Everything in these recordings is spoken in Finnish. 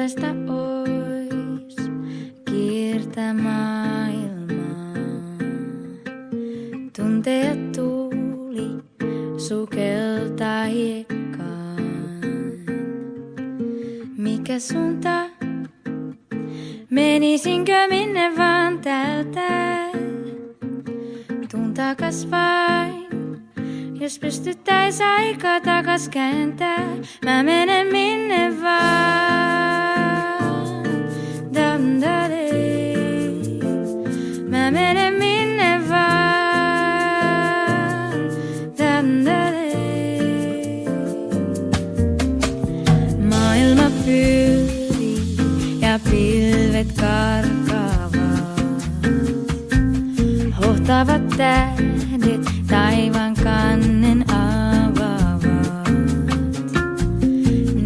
millaista ois kiertää maailmaa. Tunteja tuuli sukeltaa hiekkaan. Mikä suunta? Menisinkö minne vaan täältä? Tuun takas vain, jos pystyttäis aika takas kääntää. Mä menen minne vaan. Dam-da-dee. Mä menen minne vaan. Dam-da-dee. Maailma pyörii ja pilvet karkaavat. Hohtavat tähdet taivaan kannen avaavat.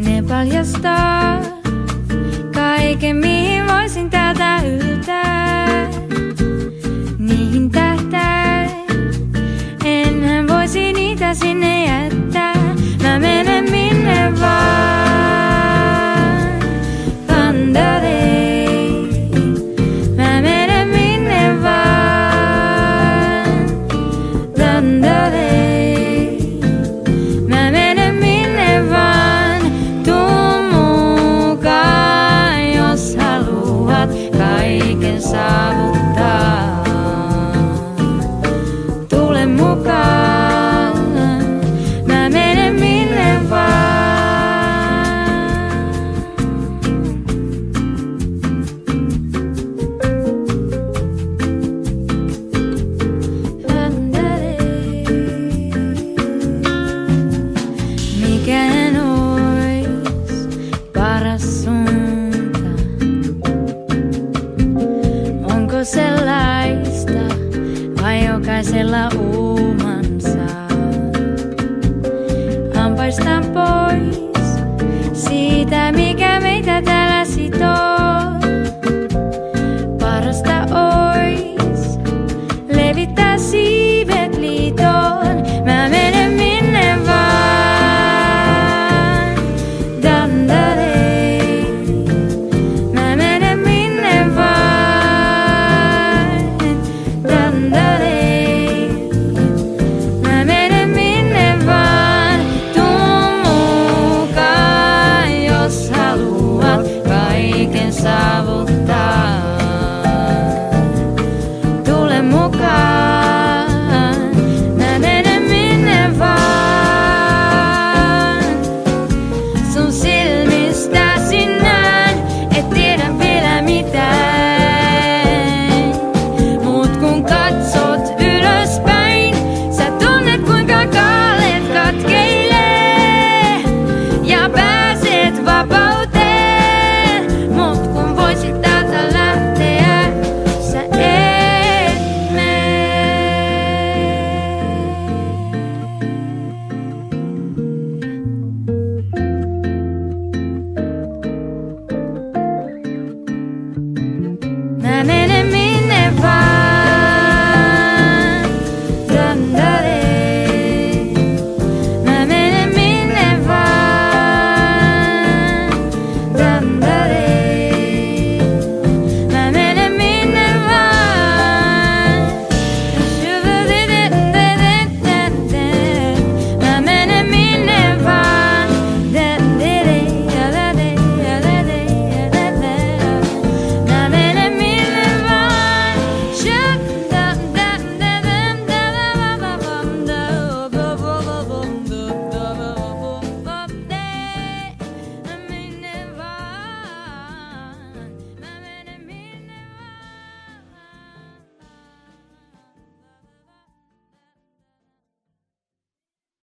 Ne paljastaa kaiken, mihin voisin täältä yltää. Niihin tähtäin, enhän voisi niitä sinne jättää. Mä menen minne vaan. Pandadei. Mä menen minne vaan. Pandadei. Mä menen minne vaan. Tuu mukaan, jos haluat kaiken saavuttaa. Tule mukaan, mä menen minne vaan. Mikään ois paras suunta? Onko sellaista vai jokaisella omansa? Hampaistaan pois siitä, mikä meitä täällä sitoo. Parasta ois levittää siivet liitoon. Mä menen minne vaan. Dam-da-dei. Mä menen minne vaan. Dam-da-dei. Mä menen minne vaan. Tuu mukaan, jos haluat kaiken saavuttaa. Tule mukaan, mä menen minne vaan. Sun silmistäsi näen, et tiedä vielä mitään. Mut kun katsot ylöspäin, sä tunnet kuinka kaaleet katkeilee. Ja pääset vapauteen, mut kun voisit täältä lähteä, sä et mene. Mä menen